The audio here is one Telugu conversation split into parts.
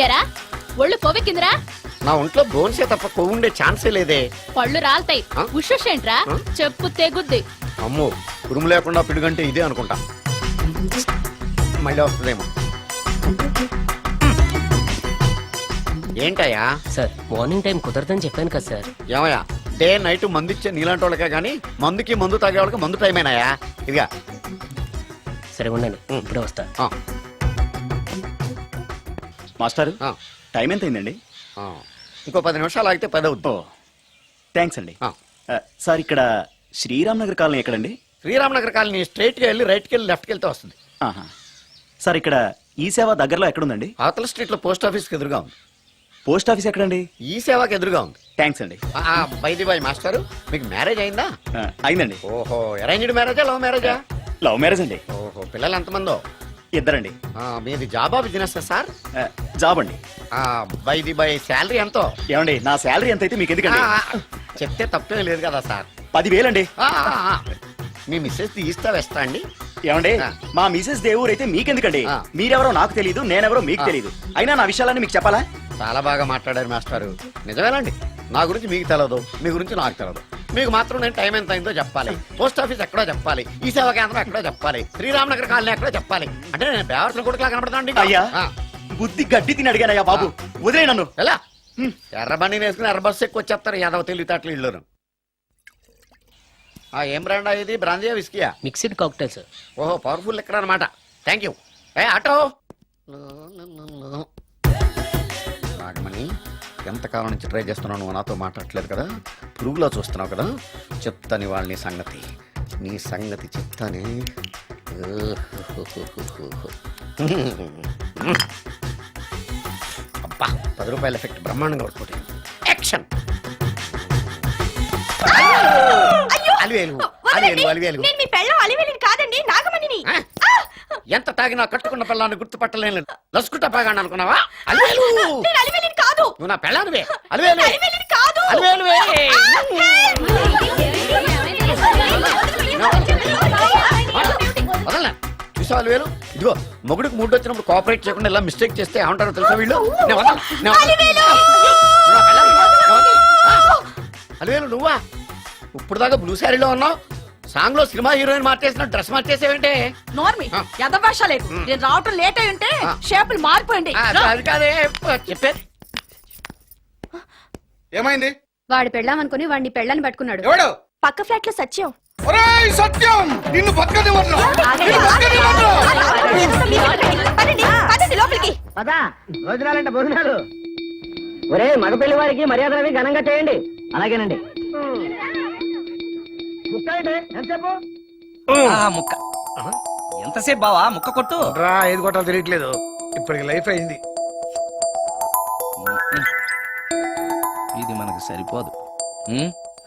ఎరా ఒళ్ళు కొవ్వెక్కిందిరా? నా ఒంట్లో బోన్సే తప్ప కొవ్వు ఉండే ఛాన్సే లేదే. పళ్ళు రాల్తాయి. ఆ? ఉషేంట్రా? చెప్పు తెగుద్ది. అమ్మో ఉరుము లేకుండా పిడుగంటే ఇదే అనుకుంటా. మళ్ళీ వస్తుందేమో. ఏంటయ్యా? సార్ మార్నింగ్ టైం కుదరదని చెప్పాను కదా సార్. ఏమయ్యా డే నైట్ మందు ఇచ్చే నీలాంటి వాళ్ళకే గానీ మందుకి మందు తాగే వాళ్ళకి మందు టైమేనాయా? ఇదిగా సరే ఉండండి, ఇప్పుడే వస్తా. మాస్టర్ ఆ, టైం ఎంత అయిందండి? ఆ. ఇంకో 10 నిమిషాలు ఆగితే 10 అవుద్ది. థ్యాంక్స్ అండి. ఆ. సార్ ఇక్కడ శ్రీరామ్ నగర్ కాలనీ ఎక్కడండి? శ్రీరామనగర్ కాలనీ స్ట్రైట్కి వెళ్ళి రైట్కి వెళ్ళి లెఫ్ట్కి వెళ్తే వస్తుంది. ఆహా. సార్ ఇక్కడ ఈ సేవ దగ్గరలో ఎక్కడుందండి? అవతల స్ట్రీట్లో పోస్ట్ ఆఫీస్కి ఎదురుగా ఉంది. పోస్ట్ ఆఫీస్ ఎక్కడండి? ఈ సేవకి ఎదురుగా ఉంది. థ్యాంక్స్ అండి. బైది బాయ్ మాస్టారు, మీకు మ్యారేజ్ అయిందా? అయిందండి. ఓహో, అరేంజ్డ్ మ్యారేజా లవ్ మ్యారేజా? లవ్ మ్యారేజ్ అండి. ఓహో, పిల్లలు ఎంతమందో? ఇద్దరండి. మీది జాబా బిజినెస్ సార్? జాబ్ అండి. బైది బై శాలరీ ఎంతో? ఏమండి నా శాలరీ ఎంత అయితే మీకు ఎందుకండి? చెప్తే తప్పే లేదు కదా సార్. 10,000 అండి. మీ మిస్సెస్ తీస్తా వేస్తా అండి. ఏమండి మా మిసెస్ దేవూర్ అయితే మీకెందుకండి? మీరెవరో నాకు తెలియదు, నేనెవరో మీకు తెలియదు. అయినా నా విషయాలన్నీ మీకు చెప్పాలా? చాలా బాగా మాట్లాడారు మాస్టారు. నిజమేనండి, నా గురించి మీకు తెలదు, మీ గురించి నాకు తెలదు. మీకు మాత్రం నేను టైం ఎంత అయిందో చెప్పాలి, పోస్ట్ ఆఫీస్ ఎక్కడో చెప్పాలి, ఈ సేవా కేంద్రం ఎక్కడో చెప్పాలి, శ్రీరామనగర్ కాలనీ ఎక్కడో చెప్పాలి. అంటే నేను బేవర్సన కొడుకులా కనబడతానండి. అయ్యా బుద్ధి గడ్డి తిని అడిగానయ్యా బాబు, వదిలే నన్ను. ఎలా ఎర్ర బండి వేసుకుని ఎర్ర బస్సు ఎక్కువ వచ్చేస్తారు యాదవ తెలివితేటలు ఇళ్ళను. ఏం బ్రాండ్ ఇది? బ్రాందియా విస్కియా? Mixed cocktail sir. ఓహో, పవర్ఫుల్ ఎక్కడ అనమాట. Thank you. ఆటో నాగమణి, ఎంతకాలం నుంచి ట్రై చేస్తున్నావు, నువ్వు నాతో మాట్లాడట్లేదు కదా, పురుగులో చూస్తున్నావు కదా, చెప్తాని వాళ్ళ సంగతి, నీ సంగతి చెప్తానే. అబ్బా, 10 రూపాయల ఎఫెక్ట్ బ్రహ్మాండంగా పడుతుంది. యాక్షన్. అలివేలు అలివేలు అలివేలు. కాదండి, నాగమణిని. ఎంత తాగినా కట్టుకున్న పిల్లాన్ని గుర్తుపట్టలేను లసుకుంటా పాగాను అనుకున్నావా? అలివేలు కాదు, నువ్వు నా పెళ్ళానివే. అలివేలు కాదు. అలివేలువే. వదలనా? చూసావు అలివేలు, ఇదిగో మొగుడికి మూడు వచ్చినప్పుడు కోఆపరేట్ చేయకుండా ఇలా మిస్టేక్ చేస్తే ఏమంటారో తెలుసా వీళ్ళు? అలివేలు నువ్వా? ఇప్పుడు దాకా బ్లూ శారీలో ఉన్నావు, సాంగ్ లో సినిమా హీరోయిన్ మార్చేసిన డ్రెస్ మార్చేసేవంటే? నోర్మి యదభాష లేదు. నేను రావటం లేట్ అయి ఉంటే షేపులు మారిపోయింది. అది కాదే చెప్పేది. ఏమైంది? వాడు పెళ్ళామనుకుని వాడిని పెళ్ళని పట్టుకున్నాడు. ఎవడు? పక్క ఫ్లాట్ లో సత్యం. ఒరేయ్ సత్యం, నిన్ను బతకనివ్వను. లోపలికి పదా భోజనాలంటే భోజనాలు. ఒరే మగ పెళ్లి వారికి మర్యాదలవి ఘనంగా చేయండి. అలాగేనండి. ముక్క ఏంటి? ఎంతసేపు? ముక్క ఎంతసేపు బావా? ముక్క కొట్టు. రా, ఏది కొట్టాలో తెలియట్లేదు. ఇప్పటికి లైఫ్ అయింది. ఇది మనకు సరిపోదు.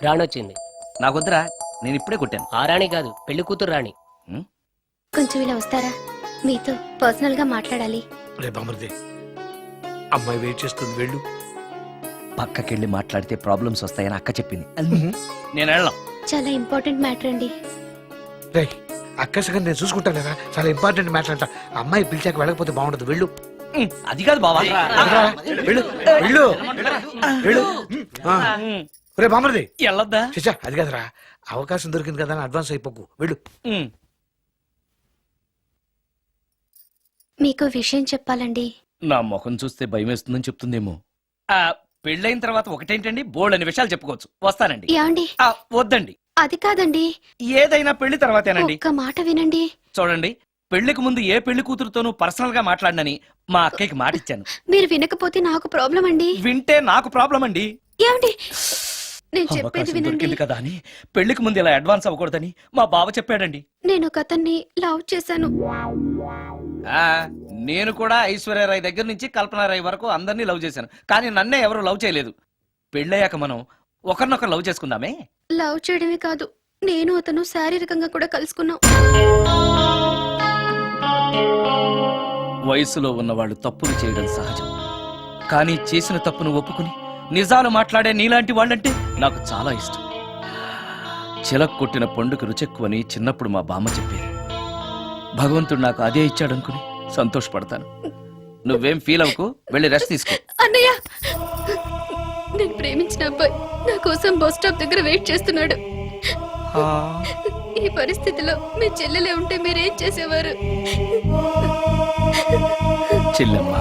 రాణి వచ్చింది. నాకొద్దురా, నేను ఇప్పుడే కొట్టాను. ఆ రాణి కాదు, పెళ్లి కూతురు రాణి. కొంచెం ఇలా వస్తారా? మీతో పర్సనల్ గా మాట్లాడాలి. రేపు అమృతి అమ్మాయి వెయిట్ చేస్తుంది, వెళ్ళు. పక్కకెళ్ళి మాట్లాడితే ప్రాబ్లమ్స్ వస్తాయని అక్క చెప్పింది. నేను వెళ్ళాం. చాలా ఇంపార్టెంట్ మ్యాటర్ అండి. రే అక్క సంగతి నేను చూసుకుంటాను కదా, చాలా ఇంపార్టెంట్ మ్యాటర్ అంట. అమ్మాయి పిలిచాక వెళ్ళకపోతే బాగుండదు, వెళ్ళు. అది కాదు బావా, వెళ్ళు వెళ్ళు వెళ్ళు. రేపు అమృతి వెళ్ళొద్దా? చిచ్చా, అది కాదురా, అవకాశం దొరికింది కదా అని అడ్వాన్స్ అయిపోకు, వెళ్ళు. మీకు విషయం చెప్పాలండి. నా ముఖం చూస్తే భయం వేస్తుందని చెప్తుందేమో. పెళ్ళైన తర్వాత ఒకటేంటండి, బోల్డ్ అనే విషయాలు చెప్పుకోవచ్చు. వస్తానండి. యాండి? వద్దండి. అది కాదండి, ఏదైనా పెళ్లి తర్వాతేనండి. ఒక్క మాట వినండి. చూడండి, పెళ్లికి ముందు ఏ పెళ్లి కూతురుతోనూ పర్సనల్ గా మాట్లాడనని మా అక్కకి మాట ఇచ్చాను. మీరు వినకపోతే నాకు ప్రాబ్లం అండి. వింటే నాకు ప్రాబ్లం అండి. ఏమండి, నేను చెప్పేది అవకాశం వినండి. దొరికింది కదా అని పెళ్లికి ముందు ఇలా అడ్వాన్స్ అవ్వకూడదని మా బావ చెప్పాడండి. నేను ఒక అతన్ని లవ్ చేశాను. నేను కూడా ఐశ్వర్యరాయ్ దగ్గర నుంచి కల్పనారాయ్ వరకు అందరినీ లవ్ చేశాను, కానీ నన్నే ఎవరు లవ్ చేయలేదు. పెళ్ళయ్యాక మనం ఒకరినొకరు లవ్ చేసుకుందామే. లవ్ చేయడమే కాదు, నేను అతను శారీరకంగా కూడా కలుసుకున్నాం. వయసులో ఉన్నవాళ్ళు తప్పులు చేయడం సహజం, కానీ చేసిన తప్పును ఒప్పుకుని నిజాలు మాట్లాడే నీలాంటి వాళ్ళంటే నాకు చాలా ఇష్టం. చిలక కొట్టిన పండుగ రుచెక్కువని చిన్నప్పుడు మా బామ్మ చెప్పేది. భగవంతుడు నాకు అదే ఇచ్చాడనుకుని సంతోషపడతాను. నువ్వేం ఫీల్ అవ్వకు, వెళ్ళి రెస్ట్ తీసుకో. అన్నయ్య, నేను ప్రేమించిన అబ్బాయి నా కోసం బస్ స్టాప్ దగ్గర వెయిట్ చేస్తున్నాడు. ఈ పరిస్థితిలో మీ చెల్లెలే ఉంటే మీరేం చేసేవారు? చెల్లెమ్మ,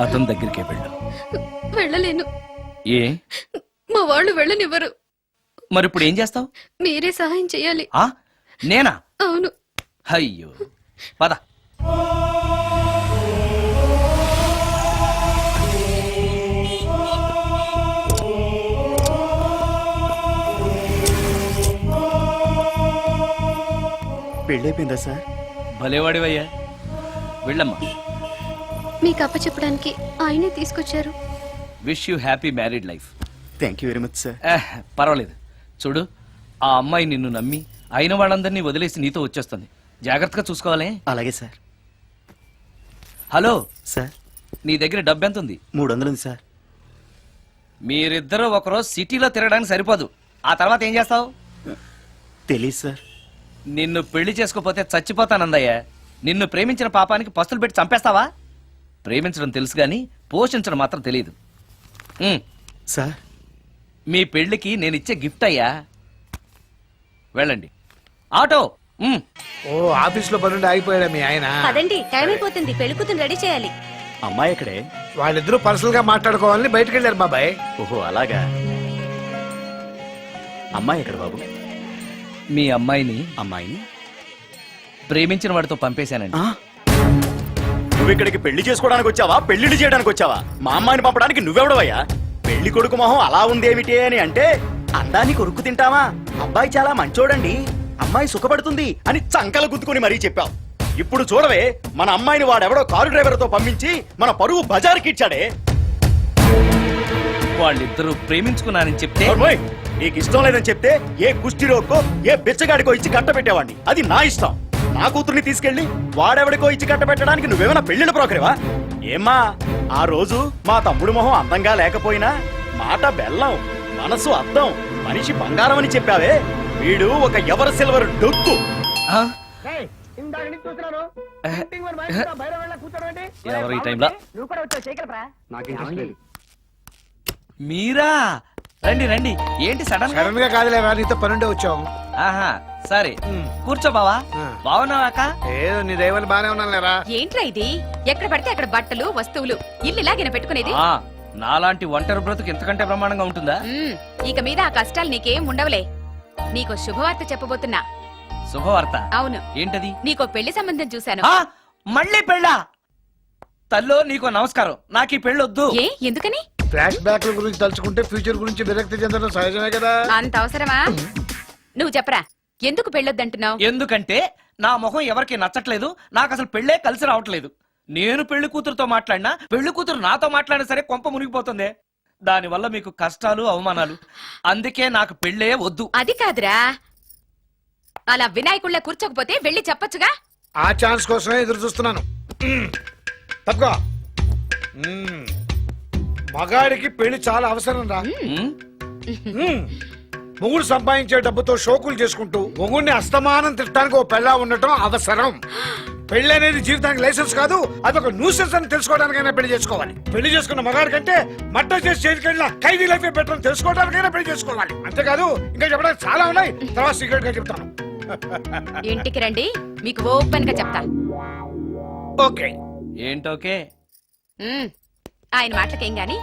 అతని దగ్గరికే వెళ్ళు. వెళ్ళలేను, ఏ మా వాళ్ళు వెళ్ళనివ్వరు. మరి ఇప్పుడు ఏం చేస్తావు? మీరే సహాయం చేయాలి. నేనా? అవును. అయ్యో, పద. పెళ్ళైపోయిందా సార్? భలేవాడివయ్యా, వెళ్ళమ్మా. మీకు అప్ప చెప్పడానికి ఆయనే తీసుకొచ్చారు. Wish you happy married life. Thank you very much sir. పర్వాలేదు. చూడు, ఆ అమ్మాయి నిన్ను నమ్మి అయిన వాళ్ళందరినీ వదిలేసి నీతో వచ్చేస్తుంది. జాగ్రత్తగా చూసుకోవాలి. అలాగే సార్. హలో సార్, నీ దగ్గర డబ్బు ఎంత ఉంది? 300 ఉంది సార్. మీరిద్దరూ ఒకరోజు సిటీలో తిరగడానికి సరిపోదు. ఆ తర్వాత ఏం చేస్తావు? తెలీదు సార్. నిన్ను పెళ్లి చేసుకోపోతే చచ్చిపోతానందయ్యా. నిన్ను ప్రేమించిన పాపానికి పస్తులు పెట్టి చంపేస్తావా? ప్రేమించడం తెలుసు గాని పోషించడం మాత్రం తెలియదు. సార్, మీ పెళ్లికి నేను ఇచ్చే గిఫ్ట్ అయ్యా. వెళ్ళండి. ఆటో. ఓ ఆఫీస్ లో పనుండి ఆగిపోయాడా మీ ఆయన? అదండి టైం అయిపోతుంది, పెళ్లి కూతురు రెడీ చేయాలి. అమ్మాయి ఎక్కడే? వాళ్ళిద్దరూ పర్సనల్ గా మాట్లాడుకోవాలని బయటకు వెళ్ళారు బాబాయ్. ఓహో అలాగా. అమ్మాయి ఎక్కడ బాబు? మీ అమ్మాయిని అమ్మాయిని ప్రేమించిన వాడితో పంపేశానండి. నువ్వు ఇక్కడికి పెళ్లి చేసుకోవడానికి వచ్చావా, పెళ్లిళ్ళు చేయడానికి వచ్చావా? మా అమ్మాయిని పంపడానికి నువ్వెవడవయ్యా? పెళ్లి కొడుకు మొహం అలా ఉందేమిటి అని అంటే అందాన్ని కొరుక్కు తింటావా? అబ్బాయి చాలా మంచోడండి, అమ్మాయి సుఖపడుతుంది అని చంకలు గుద్దుకుని మరీ చెప్పావు. ఇప్పుడు చూడవే, మన అమ్మాయిని వాడెవడో కారు డ్రైవర్ తో పంపించి మన పరువు బజారుకి ఇచ్చాడే. వాళ్ళిద్దరూ ప్రేమించుకున్నారని చెప్తే ఓయ్, నీకు ఇష్టం లేదని చెప్తే ఏ కుష్టిరోకో ఏ బిచ్చగాడికో ఇచ్చి కట్టబెట్టేవాడిని. అది నా ఇష్టం. నా కూతుర్ని తీసుకెళ్లి వాడెవడికో ఇచ్చి కట్టబెట్టడానికి నువ్వేమైనా పెళ్లిళ్ళ బ్రోకరేవా? ఏమ్మా, ఆ రోజు మా తమ్ముడు మొహం అందంగా లేకపోయినా మాట బెల్లం, మనసు అద్దం, మనిషి బంగారం అని చెప్పావే. వీడు ఒక ఎవరు సిల్వర్ డొక్కు. ఆ? ఇందాక నుంచి చూస్తున్నాను. ఎవరు ఈ టైంలో? నువ్వు కూడా వచ్చావు, చేయగలరా? మీరా? రండి రండి. ఏంటి సడన్ గా? సడన్ గా కాదులేవా, నీతో పనుండే వచ్చాం. ఆహా, సరే కూర్చో బావా. బాగున్నావాక? ఏదో నీ దైవాలు బానే ఉన్నాను లేరా. ఏంట్రా ఇది? ఎక్కడ పడితే అక్కడ బట్టలు వస్తువులు ఇల్లు ఇలాగిన పెట్టుకునేది? నాలాంటి ఒంటరి బ్రతుకు ఎంతకంటే బ్రహ్మాండంగా ఉంటుందా? ఇక మీద ఆ కష్టాలు నీకేం ఉండవులే. నీకో శుభవార్త చెప్పబోతున్నా. శుభవార్త? అవును. ఏంటది? నీకో పెళ్లి సంబంధం చూశాను. మళ్ళీ పెళ్ళా? తల్లో నీకో నమస్కారం, నాకు ఈ పెళ్ళొద్దు. ఏ ఎందుకని? ఫ్లాష్ బ్యాక్ గురించి తలుచుకుంటే ఫ్యూచర్ గురించి విరక్తి చెందడం సహజమే కదా. అంత అవసరమా? నువ్వు చెప్పరా, ఎందుకు పెళ్ళొద్దంటున్నావు? ఎందుకంటే నా మొహం ఎవరికి నచ్చట్లేదు, నాకు అసలు పెళ్ళే కలిసి రావట్లేదు. నేను పెళ్లి కూతురుతో మాట్లాడినా, పెళ్లి కూతురు నాతో మాట్లాడినా సరే కొంప మునిగిపోతుంది. దానివల్ల మీకు కష్టాలు అవమానాలు. అందుకే నాకు పెళ్ళే వద్దు. అది కాదురా, అలా వినాయకుళ్ళ కూర్చోకపోతే వెళ్ళి చెప్పొచ్చుగా. ఆ ఛాన్స్ కోసమే ఎదురు చూస్తున్నాను. తప్పుకో. మగాడికి పెళ్లి చాలా అవసరం రా. మొగుడు సంపాదించే డబ్బుతో షోకులు చేసుకుంటూ మొగుడిని అస్తమానం తిట్టడానికి ఓ పెళ్ళా ఉండటం అవసరం. పెళ్లి అనేది జీవితానికి లైసెన్స్ కాదు, అదొక న్యూసెన్స్ అని తెలుసుకోవడానికైనా పెళ్లి చేసుకోవాలి. పెళ్లి చేసుకున్న మగాడి కంటే మర్డర్ చేసి చేతికెళ్ళిన ఖైదీ లైఫ్ బెటర్ అని తెలుసుకోవడానికైనా పెళ్లి చేసుకోవాలి. అంతేకాదు ఇంకా చెప్పడానికి చాలా ఉన్నాయి, తర్వాత సీక్రెట్ గా చెప్తాను. ఇంటికి రండి, మీకు ఓపెన్ గా చెప్తా. ఓకే. ఏంటోకే? ఆయన మాటలకేం గాని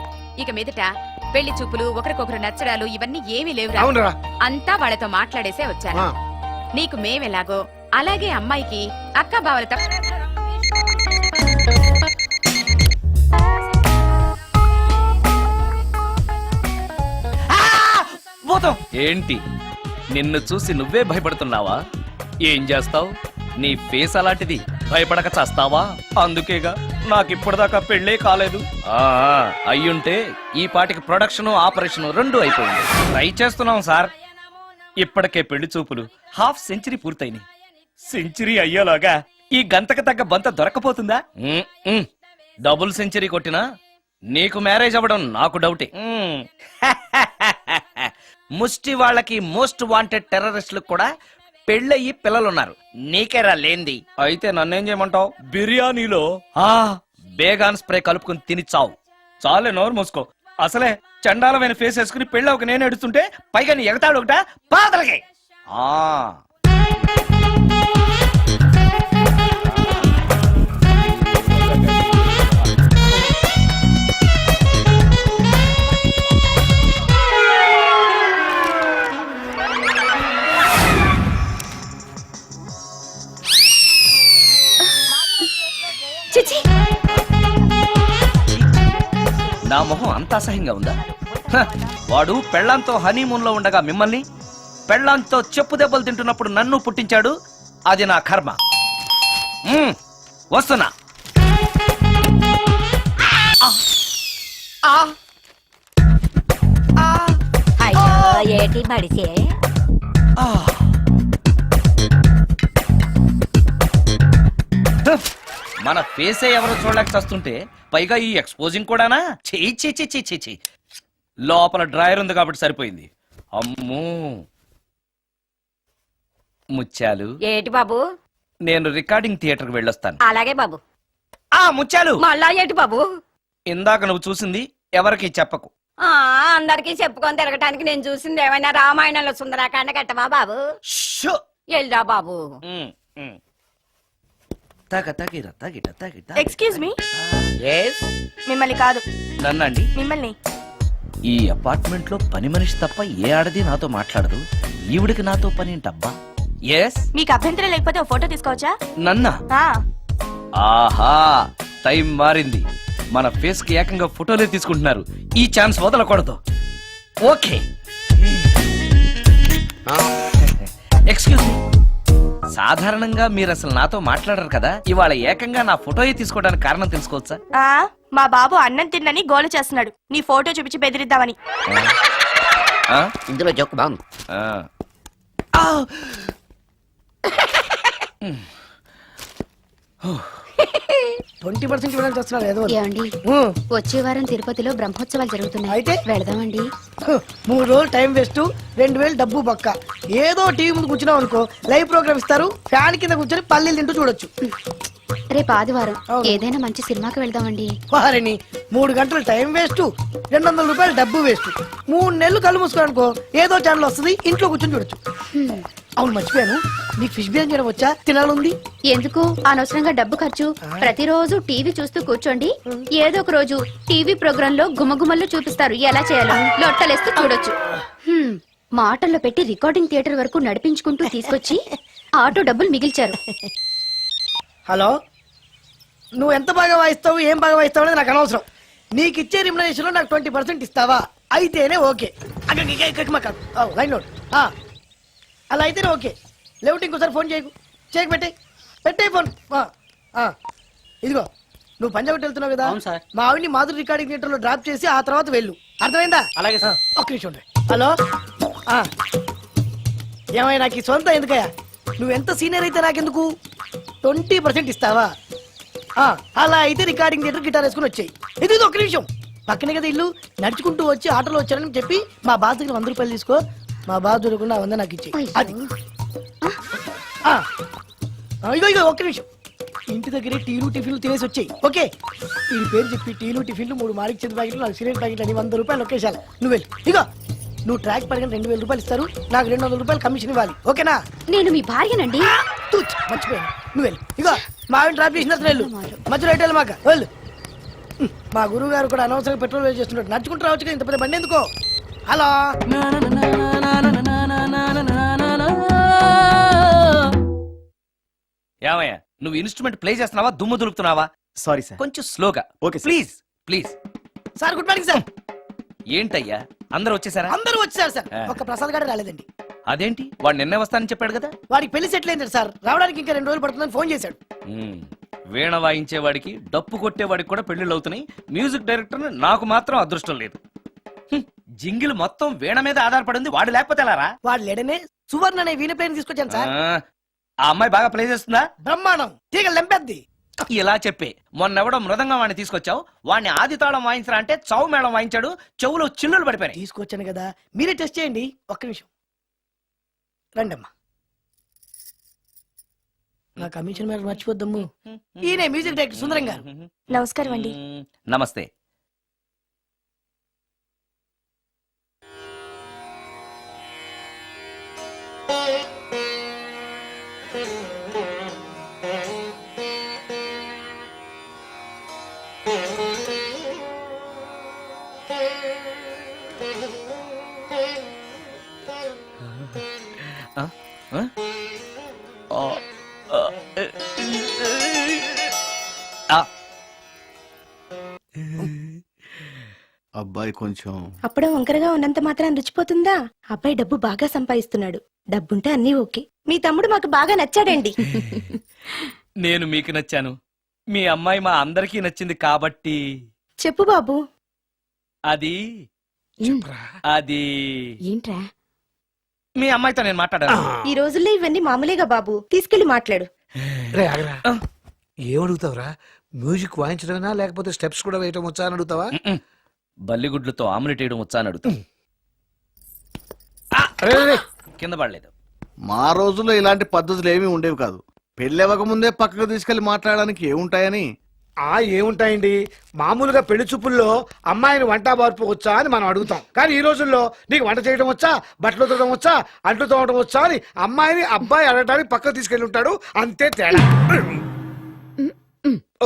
ఇక మీదట పెళ్లి చూపులు, ఒకరికొకరు నచ్చడాలు ఇవన్నీ ఏమీ లేవురా. అవునరా. అంతా వాళ్ళతో మాట్లాడేసే వచ్చాను. నీకు మేమెలాగో అలాగే అమ్మాయికి అక్క బావల ఏంటి, నిన్ను చూసి నువ్వే భయపడుతున్నావా? ఏం చేస్తావు? నీ ఫేస్ అలాంటిది, భయపడక చేస్తావా? అందుకేగా నాకిప్పటిదాకా పెళ్ళే కాలేదు. అయ్యుంటే ఈ పాటికి ప్రొడక్షన్ ఆపరేషన్ రెండు అయిపోయింది. ట్రై చేస్తున్నాం సార్. ఇప్పటికే పెళ్లి చూపులు హాఫ్ సెంచరీ పూర్తయినాయి. సెంచరీ అయ్యేలాగా ఈ గంతకు తగ్గ బంత దొరకపోతుందా? డబుల్ సెంచరీ కొట్టినా నీకు మ్యారేజ్ అవ్వడం నాకు డౌటే. ముష్టి వాళ్ళకి మోస్ట్ వాంటెడ్ టెర్రరిస్టులకు కూడా పెళ్ళయి పిల్లలున్నారు. నీకేరా లేంది. అయితే నన్నేం చేయమంటావు? బిర్యానీలో బేగాన్ స్ప్రే కలుపుకుని తిని చావు. చాలే, నోరు మూసుకో. అసలే చండాలమైన ఫేస్ వేసుకుని పెళ్ళి ఒక నేను ఎడుతుంటే పైగా నీ ఎగతాడు ఒకట పాతలకి. చిచి, నా మొహం అంత అసహ్యంగా ఉందా? హ, వాడు పెళ్ళాంతో హనీమూన్ లో ఉండగా మిమ్మల్ని, పెళ్ళాంతో చెప్పు దెబ్బలు తింటున్నప్పుడు నన్ను పుట్టించాడు. అది నా కర్మ. వస్తున్నా. అయ్యో ఏటి మడిసే మన ఫేసే ఎవరో చూడలేక చస్తుంటే పైగా ఈ ఎక్స్పోజింగ్ కూడానా? చెయ్యి చెయ్యి చెయ్యి చెయ్యి. లోపల డ్రాయర్ ఉంది కాబట్టి సరిపోయింది. అమ్మో ముత్యాలు, ఏటి బాబు? నేను రికార్డింగ్ థియేటర్కి వెళ్ళొస్తాను. అలాగే బాబు. ముత్యాలు, మళ్ళా ఏటి బాబు? ఇందాక నువ్వు చూసింది ఎవరికి చెప్పకు. అందరికి చెప్పుకొని తిరగటానికి నేను చూసింది ఏమైనా రామాయణంలో సుందరాకాండ కట్టమా బాబు? షో. ఎల్దా బాబు. ఉమ్, ఉమ్. తాగ తాగిర తాగిట తాగిట. Excuse me, Yes? మిమ్మల్ని కాదు, నన్నండి. మిమ్మల్ని. ఈ అపార్ట్మెంట్ లో పని మనిషి తప్ప ఏ ఆడది నాతో మాట్లాడదు. ఈవిడికి నాతో పని ఏంటబ్బా? ఎస్. మీకు అభ్యంతరం లేకపోతే ఓ ఫోటో తీసుకోవచ్చా? నన్నా? ఆ, ఆహా, టైం మారింది. మన ఫేస్ కి ఏకంగా ఫోటోలే తీసుకుంటున్నారు. ఈ ఛాన్స్ వదలకూడదు. ఓకే. ఎక్స్క్యూజ్ మీ, సాధారణంగా మీరు అసలు నాతో మాట్లాడరు కదా. ఇవాళ ఏకంగా నా ఫోటోయే తీసుకోవడానికి కారణం తెలుసుకోవచ్చా? ఆ, మా బాబు అన్నం తిన్నని గోల చేస్తున్నాడు, నీ ఫోటో చూపించి బెదిరిద్దామని. ఆ? ఇందులో జోక్ బాగుంది. ఆ. 20% ఇవ్వడానికి వస్తున్నారు ఏదో ఏమండి, వచ్చే వారం తిరుపతిలో బ్రహ్మోత్సవాలు జరుగుతున్నాయి. అయితే? వెళదామండి. 3 రోజులు టైం వేస్ట్, 2000 డబ్బు బక్క. ఏదో టీవీ ముందు కూర్చున్నావు అనుకో, లైవ్ ప్రోగ్రామ్ ఇస్తారు, ఫ్యాన్ కింద కూర్చొని పల్లీలు తింటూ చూడొచ్చు. రేపు ఆదివారం అవును. ఏదైనా మంచి సినిమాకి వెళ్దామండి. వారిని 3 గంటలు టైం వేస్ట్, 200 రూపాయలు డబ్బు వేస్ట్. 3 నెలలు కళ్ళు మూసుకోనుకో, ఏదో ఛానల్ వస్తుంది, ఇంట్లో కూర్చొని చూడొచ్చు. అవును, మర్చిపోయాను, నీకు ఫిష్ బిర్యానీ చేయడం వచ్చా? తినాలుంది. ఎందుకు అనవసరంగా డబ్బు ఖర్చు? ప్రతిరోజు టీవీ చూస్తూ కూర్చోండి, ఏదో ఒక రోజు టీవీ ప్రోగ్రామ్ లో గుమగుమల్లో చూపిస్తారు ఎలా చేయాలో. లొట్టలేస్తూ చూడొచ్చు. మాటల్లో పెట్టి రికార్డింగ్ థియేటర్ వరకు నడిపించుకుంటూ తీసుకొచ్చి ఆటో డబ్బులు మిగిల్చారు. హలో, నువ్వు ఎంత బాగా వాయిస్తావు, ఏం బాగా వాయిస్తావు అనేది నాకు అనవసరం. నీకు ఇచ్చే రిమ్యునరేషన్ లో నాకు 20% ఇస్తావా? అయితేనే ఓకే. Line load. అలా అయితేనే ఓకే. లేవుటి ఇంకోసారి ఫోన్ చేయకు, చేయకు, పెట్టే ఫోన్. ఇదిగో, నువ్వు పంజాబ్ వెళ్తున్నావు కదా, మా ఆవిడ్ని మాధురి రికార్డింగ్ థియేటర్ లో డ్రాప్ చేసి ఆ తర్వాత వెళ్ళు. అర్థమైందా? అలాగే సార్. ఒక్క నిమిషం ఉండు. హలో, ఏమైనా నాకు ఈ సొంత ఎందుకయ్యా? నువ్వు ఎంత సీనియర్ అయితే నాకెందుకు? 20% ఇస్తావా? అలా అయితే రికార్డింగ్ థియేటర్ గిటార్ వేసుకుని వచ్చాయి. ఇది ఒక్క నిమిషం, పక్కనే కదా ఇల్లు. నడుచుకుంటూ వచ్చి ఆటోలో వచ్చానని చెప్పి మా బాస్ దగ్గర 100 రూపాయలు తీసుకో. మా బాస్ దొరకకుండా 100 నాకు ఇచ్చేయి. అది ఇగో ఒక్క నిమిషం, ఇంటి దగ్గరే టీలు టిఫిన్లు తినేసి వచ్చాయి. ఓకే, ఈ పేరు చెప్పి టీలు టిఫిన్లు 3 మారికి చేతి ప్యాకెట్లు, 4 సిగరెట్ ప్యాకెట్లు అని 100 రూపాయలు ఒకేసారి. నువ్వు వెళ్ళు. ఇగో, నువ్వు ట్రాక్ పడగానే 2000 రూపాయలు ఇస్తారు, నాకు 200 రూపాయలు కమిషన్ ఇవ్వాలి. ఓకేనా? నేను మీ భార్యనండి. మర్చిపోయాను, నువ్వు వెళ్ళు. ఇగో, మా ఆవిడ డ్రాప్ చేసిన వెళ్ళు, మధ్యలో రైట్ వెళ్ళి మాక వెళ్ళు. మా గురువు గారు కూడా అనవసరంగా పెట్రోల్ వేస్ట్ చేస్తున్నాడు. నడుచుకుంటూ రావచ్చు కదా, ఇంత పెద్ద బండి ఎందుకో. హలో, ఏమయ్యా, నువ్వు ఇన్స్ట్రుమెంట్ ప్లే చేస్తున్నావా, దుమ్ము దులుపుతున్నావా? Sorry sir. కొంచెం స్లోగా. Okay sir. Please please. Sir good morning sir. ఏంటయ్యా, అందరూ వచ్చేసారా? అందరూ వచ్చారు సార్, ఒక్క ప్రసాద్ గారు రాలేదండి. అదేంటి, వాడు నిన్నే వస్తానని చెప్పాడు కదా. వాడికి పెళ్లి సెటిల్ అయింది సార్, రావడానికి ఇంకా 2 రోజులు పడుతుందని ఫోన్ చేశాడు. వీణ వాయించేవాడికి, డప్పు కొట్టేవాడికి కూడా పెళ్లిళ్ళు అవుతున్నాయి. మ్యూజిక్ డైరెక్టర్ నాకు మాత్రం అదృష్టం లేదు. జింగిల్ మొత్తం వీణ మీద ఆధారపడింది, వాడు లేకపోతే ఎలారా? వాడు లేడనే సువర్ణ అనే వీణ ప్లేయర్ తీసుకొచ్చాను సార్. ఆ అమ్మాయి బాగా ప్లే చేస్తుందా? బ్రహ్మాండం, తీగ లెంపెద్ది. ఇలా చెప్పే మొన్నెవడో మృదంగం వాడిని తీసుకొచ్చావు, వాడిని ఆది తాళం వాయించరా అంటే చౌ మేళం వాయించాడు, చెవులో చిల్లులు పడిపోయినాయి. తీసుకొచ్చాను కదా, మీరే టెస్ట్ చేయండి. ఒక్క నిమిషం రండమ్మా. నా కమిషన్ మీద మర్చిపోద్దమ్ము. ఈయన మ్యూజిక్ డైరెక్టర్ సుందరం గారు. నమస్కారం అండి. నమస్తే. ఆ? ఆ? ఆ, ఆ, ఆ. అబ్బాయి కొంచెం అప్పుడే వంకరగా ఉన్నంత మాత్రం రుచిపోతుందా? అబ్బాయి డబ్బు బాగా సంపాదిస్తున్నాడు. డబ్బుంటే అన్నీ ఓకే. మీ తమ్ముడు మాకు బాగా నచ్చాడండి. నేను మీకు నచ్చాను, మీ అమ్మాయి మా అందరికీ నచ్చింది కాబట్టి చెప్పు బాబు. అది అది ఏంట్రా? మీ అమ్మాయితో నేను మాట్లాడాను. ఈ రోజుల్లో ఇవన్నీ మామూలేగా బాబు. తీసుకెళ్లి మాట్లాడు. రే ఆగరా. ఏమడుగుతావురా? మ్యూజిక్ వాయించడమేనా లేకపోతే స్టెప్స్ కూడా వేయటం వచ్చా అని అడుగుతావా? మ్మ్. బల్లిగుడ్లతో ఆమ్లెట్ వేయడం వచ్చా అని అడుగుతా. రే, రే, రే. కింద పడలేదు. మా రోజుల్లో ఇలాంటి పద్ధతులు ఏమీ ఉండేవి కాదు. పెళ్ళెవక ముందే పక్కకు తీసుకెళ్లి మాట్లాడడానికి ఏముంటాయని. ఏముంటాయండి, మామూలుగా పెళ్లి చూపుల్లో అమ్మాయిని వంట బార్పు వచ్చా అని మనం అడుగుతాం. కానీ ఈ రోజుల్లో నీకు వంట చేయడం వచ్చా, బట్టలు ఉతకడం వచ్చా, అంట్లు తోమడం వచ్చా అని అమ్మాయిని అబ్బాయి అడగడానికి పక్కకు తీసుకెళ్ళి ఉంటాడు. అంతే తేడా.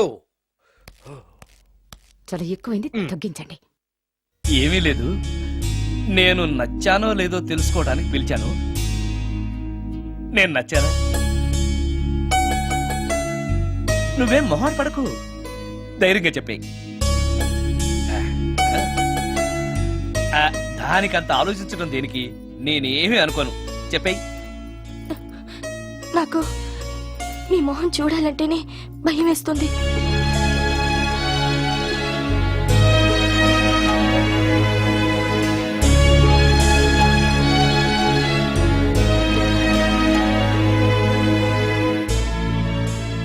ఓ చాలా ఎక్కువైంది, తగ్గించండి. ఏమీ లేదు, నేను నచ్చానో లేదో తెలుసుకోవడానికి పిలిచాను. నేను నచ్చానా? నువ్వేం మొహాన్ పడకు, ధైర్యంగా చెప్పే. దానికంత ఆలోచించడం దేనికి? నేనేమీ అనుకోను, చెప్పేయ్. నాకు నీ మొహం చూడాలంటేనే భయం వేస్తుంది.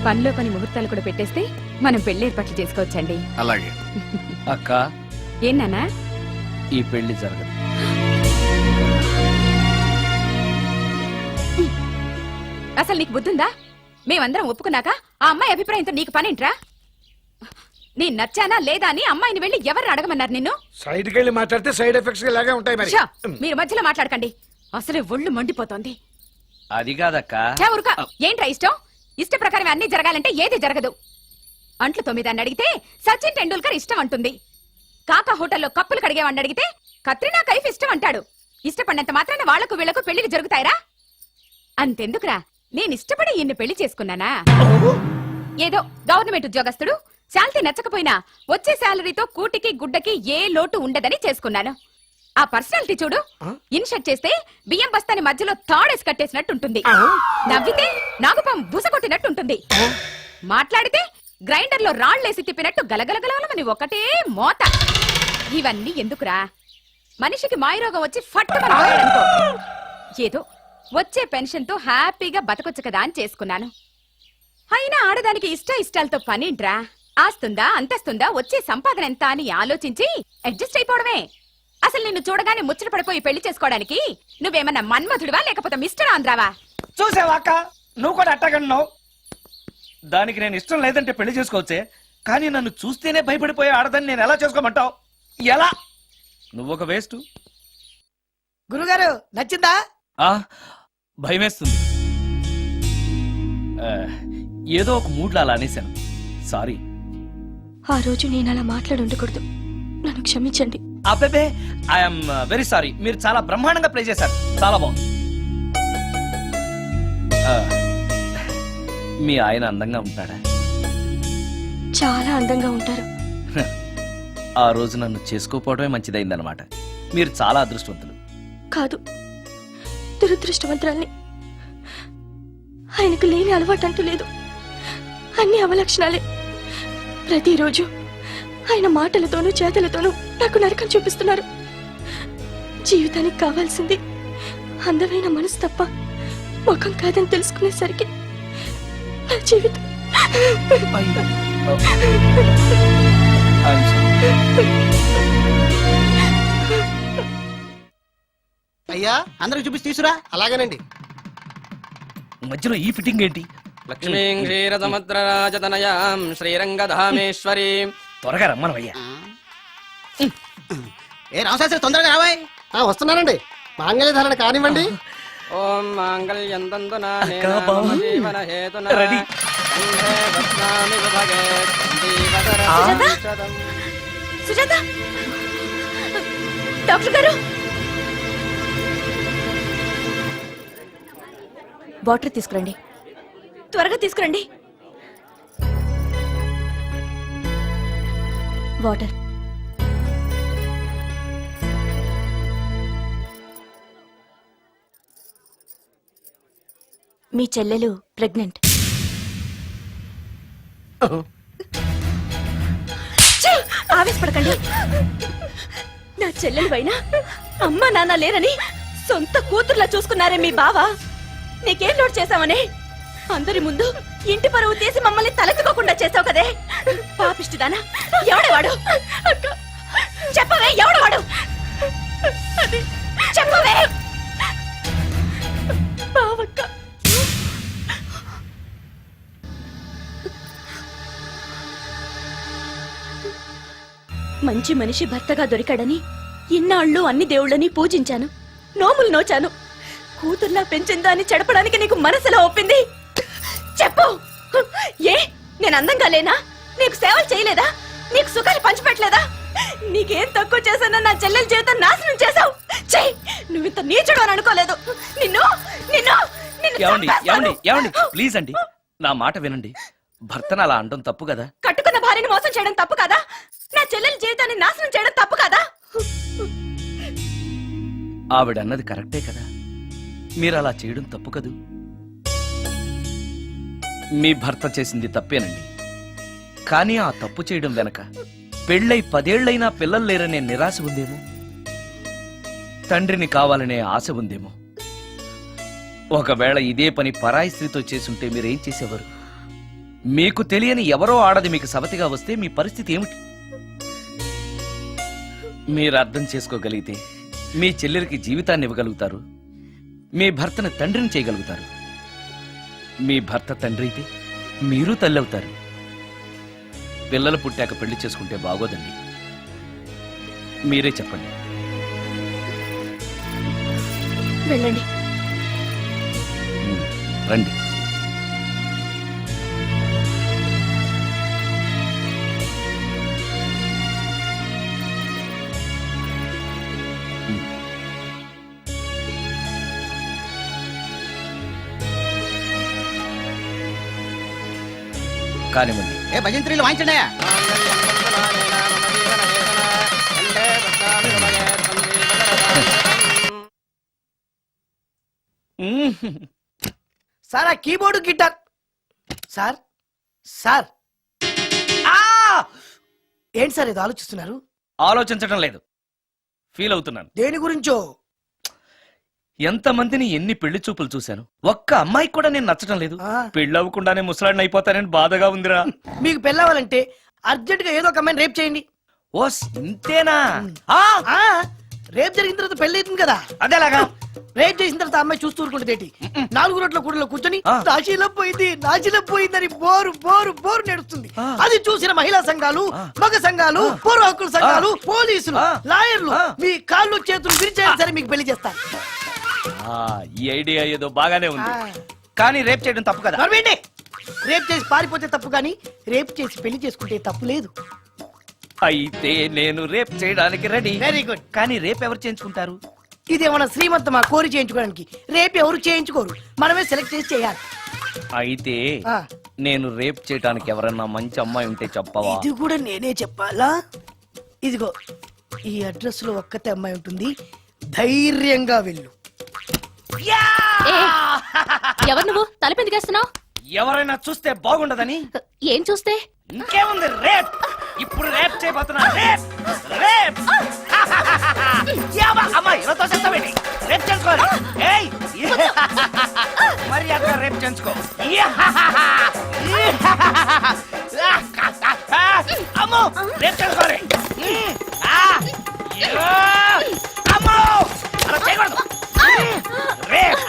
పనిలో పని ముహూర్తాలు కూడా పెట్టేస్తే మనం పెళ్లి ఏర్పాట్లు చేసుకోవచ్చండి. అలాగే అక్క, ఏనానా? ఈ పెళ్లి జరగదు. అసలు నీకు బుద్ధుందా? మేమందరం ఒప్పుకున్నాక ఆ అమ్మాయి అభిప్రాయంతో నీకు పనేంట్రా? నేను నచ్చానా లేదా అని అమ్మాయిని వెళ్ళి ఎవరు అడగమన్నారు నిన్ను? సైడ్కి వెళ్ళి మాట్లాడితే సైడ్ ఎఫెక్ట్స్ ఇలాగే ఉంటాయి మరి. ఛా, మీరు మధ్యలో మాట్లాడకండి, అసలే ఒళ్ళు మండిపోతోంది. అది కాదక్క. ఛా, ఊరుకో. ఏంట్రా ఇష్టం? ఇష్ట ప్రకారం అన్ని జరగాలంటే ఏది జరగదు. అంట్లు తొమ్మిదాన్ని అడిగితే సచిన్ టెండూల్కర్ ఇష్టం అంటుంది. కాకా హోటల్లో కప్పులు కడిగేవాడిని అడిగితే కత్రినా కైఫ్ ఇష్టం అంటాడు. ఇష్టపడినంత మాత్రాన వాళ్లకు వీళ్లకు పెళ్లికి జరుగుతాయిరా? అంతెందుకురా, నేను ఇష్టపడి ఈయన్ని పెళ్లి చేసుకున్నానా? ఏదో గవర్నమెంట్ ఉద్యోగస్తుడు, శాలరీ నచ్చకపోయినా వచ్చే శాలరీతో కూటికి గుడ్డకి ఏ లోటు ఉండదని చేసుకున్నాను. ఆ పర్సనాలిటీ చూడు, ఇన్షర్ట్ చేస్తే బియ్యం బస్తాని మధ్యలో తాడేసి కట్టేసినట్టుంటుంది. నవ్వితే నాగుపం బుసకొట్టినట్టుంటుంది. మాట్లాడితే గ్రైండర్ లో రాళ్లేసి తిప్పినట్టు గలగలగలమని ఒకటే మోత. ఇవన్నీ ఎందుకురా? మనిషికి మాయరోగం వచ్చి ఫట్టుమనుకో, ఏదో వచ్చే పెన్షన్ తో హ్యాపీగా బతకొచ్చు కదా అని చేసుకున్నాను. అయినా ఆడదానికి ఇష్టాలతో పనింట్రా? ఆస్తుందా, అంతస్తుందా, వచ్చే సంపాదన ఎంత అని ఆలోచించి అడ్జస్ట్ అయిపోవడమే. అసలు నిన్ను చూడగానే ముచ్చట పడిపోయి పెళ్లి చేసుకోవడానికి నువ్వేమన్నా మన్మధుడివా లేకపోతే మిస్టర్ ఆంధ్రావా? చూసావా అక్క, నువ్వు కూడా అట్టగన్నావు. దానికి నేను ఇష్టం లేదంటే పెళ్లి చేసుకోవచ్చే, కానీ నన్ను చూస్తేనే భయపడిపోయే ఆడదని నేను ఎలా చేసుకోమంటావు? ఎలా? నువ్వొక వేస్ట్. గురుగారు నచ్చిందా? భయమేస్తుంది. ఏదో ఒక మూడ్లో అలా అనేశాను, సారీ. ఆ రోజు నేను అలా మాట్లాడి ఉండకూడదు. నన్ను క్షమించండి. అబ్బే, ఐఎమ్ వెరీ సారీ. మీరు చాలా బ్రహ్మాండంగా ప్లే చేశారు, చాలా బాగుంది. మీ ఆయన అందంగా ఉంటాడా? చాలా అందంగా ఉంటారు. ఆ రోజు నన్ను చేసుకోపోవడమే మంచిదైందనమాట. మీరు చాలా అదృష్టవంతులు. కాదు, దురదృష్టవంతురాల్ని. ఆయనకు లేని అలవాటు అంటూ లేదు. అన్ని అవలక్షణాలే. ప్రతిరోజు ఆయన మాటలతోనూ చేతలతోనూ నాకు నరకం చూపిస్తున్నారు. జీవితానికి కావాల్సింది అందమైన మనసు తప్ప ముఖం కాదని తెలుసుకునేసరికి నా జీవితం అయ్యా, అందరికి చూపిస్తే తీసురా. అలాగేనండి. మధ్యలో ఈ ఫిట్టింగ్ ఏంటి? లక్ష్మీం క్షీరసముద్రరాజతనయాం శ్రీరంగధామేశ్వరీ. త్వరగా రమ్మనవయ్యా. ఏ రామశాస్త్రి తొందరగా రావాయ్. వస్తున్నానండి. మాంగళ్యధారణ కానివ్వండి. ఓం మాంగళ్యం తంతునా అక్కా, బావ. జీవన హేతునా రెడీ. కంఠే బధ్నామి సుభగే సంజీవకరం సుజాత? శతం. సుజాత డాక్టర్ గారు, వాటర్ తీసుకురండి. త్వరగా తీసుకురండి. వాటర్. మీ చెల్లెలు ప్రెగ్నెంట్. ఆవేశపడకండి. నా చెల్లెలు పైన అమ్మ నాన్న లేరని సొంత కూతుర్లా చూసుకున్నారే మీ బావ. నీకేం లోటు చేశావనే అందరి ముందు ఇంటి పరువు తీసి మమ్మల్ని తలెత్తుకోకుండా చేసావు కదే. పాపిష్టిదానా, ఎవడేవాడు? చెప్పవే, ఎవడవాడు? చెప్పవే. బావక్క, మంచి మనిషి భర్తగా దొరికాడని ఇన్నాళ్ళు అన్ని దేవుళ్ళని పూజించాను, నోములు నోచాను. కూతుర్లా పెంచిందా అని చెడపడానికి నీకు మనసులో ఒప్పింది. చెప్పు, ఏ నేను అందంగా లేనా? నీకు సేవలు చేయలేదా? నీకు సుఖాలు పంచిపెట్టలేదా? నీకేం తక్కువ చేశానో నా చెల్లెల జీవితం నాశనం చేశావు. చెయ్యి, నువ్వు ఇంత నీచుడు అని అనుకోలేదు. నిన్ను నిన్ను నిన్ను ఏమండి చంపేస్తాను. ఏమండి ఏమండి ప్లీజ్ అండి, నా మాట వినండి. భర్తను అలా అనడం తప్పు కదా. కట్టుకున్న భార్యని మోసం చేయడం తప్పు కదా? నా చెల్లెల జీవితాన్ని నాశనం చేయడం తప్పు కదా? ఆవిడన్నది కరెక్టే కదా. మీరు అలా చేయడం తప్పు కదూ. మీ భర్త చేసింది తప్పేనండి. కానీ ఆ తప్పు చేయడం వెనక పెళ్ళై 10 ఏళ్లైనా పిల్లలు లేరనే నిరాశ ఉందేమో, తండ్రిని కావాలనే ఆశ ఉందేమో. ఒకవేళ ఇదే పని పరాయి స్త్రీతో చేసుంటే మీరేం చేసేవారు? మీకు తెలియని ఎవరో ఆడది మీకు సవతిగా వస్తే మీ పరిస్థితి ఏమిటి? మీరు అర్థం చేసుకోగలిగితే మీ చెల్లెలికి జీవితాన్ని ఇవ్వగలుగుతారు, మీ భర్తను తండ్రిని చేయగలుగుతారు. మీ భర్త తండ్రి అయితే మీరు తల్లి అవుతారు. పిల్లలు పుట్టాక పెళ్లి చేసుకుంటే బాగోదండి. మీరే చెప్పండి. వెళ్ళండి. రండి. కానివ్వండి. ఏ భజంత్రీలు వాయించండి. సార్, ఆ కీబోర్డు గిటార్. సార్ సార్ ఏంటి సార్ ఇది ఆలోచిస్తున్నారు? ఆలోచించడం లేదు, ఫీల్ అవుతున్నాను. దేని గురించో? ఎంతమందిని ఎన్ని పెళ్లి చూపులు చూశాను, ఒక్క అమ్మాయికి కూడా నేను నచ్చడం లేదు. ఆ. పెళ్లి అవ్వకుండానే ముసలాడిని అయిపోతానని బాధగా ఉందిరా. మీకు పెళ్ళావాలంటే అర్జెంట్ గా ఏదో ఒక అమ్మాయిని రేప్ చేయండి. ఓస్ ఇంతేనా? ఆ, ఆ రేప్ జరిగిన తర్వాత పెళ్లి అవుతుంది కదా. అదేలాగా. రేప్ చేసిన తర్వాత అమ్మాయి చూస్తూ ఊరుకుంటుంది. 4 రోడ్ల కూడలో కూర్చొని ఆ. నాశీలం పోయిందని బోరు బోరు బోరు నడుస్తుంది. ఆ. అది చూసిన మహిళా సంఘాలు, ఆ. మగ సంఘాలు, పూర్వ హక్కుల సంఘాలు, పోలీసులు, ఆ. లాయర్లు ఆ. మీ కాళ్ళు చేతులు విరిచేయాలి సరే మీకు పెళ్లి చేస్తాను. ఆ, ఈ ఐడియా ఏదో బాగానే ఉంది. ఆ. కానీ రేప్ చేయడం తప్పు కదా. నడవండి. రేప్ చేసి పారిపోతే తప్పు, కానీ రేప్ చేసి పెళ్లి చేసుకుంటే తప్పు లేదు. అయితే నేను రేప్ చేయడానికి రెడీ. Very good. కానీ రేప్ ఎవరు చేయించుకుంటారు? ఇదేమన్నా శ్రీమంతమా కోరి చేయించుకోవడానికి? రేపు ఎవరు చేయించుకోరు, మనమే సెలెక్ట్ చేసి చేయాలి. అయితే ఆ. నేను రేప్ చేయడానికి ఎవరన్నా మంచి అమ్మాయి ఉంటే చెప్పవా? ఇది కూడా నేనే చెప్పాలా? ఇదిగో ఈ అడ్రస్ లో ఒక్కతే అమ్మాయి ఉంటుంది, ధైర్యంగా వెళ్ళు. ఎవరు నువ్వు? తలపెందుకేస్తున్నావు? ఎవరైనా చూస్తే బాగుండదని. ఏం చూస్తే? ఇంకేముంది, రేప్. ఇప్పుడు రేప్ చేయబోతున్నా. Rape rape. అమ్మాయి ఇలా తోసేస్తావేంటి? రేప్ చేసుకోవాలి. ఏయ్, మరి అక్కడ రేప్ చేసుకో. అమ్మో, రేప్ చేసుకోవాలి. అమ్మో, అలా చేయకూడదు. రేప్.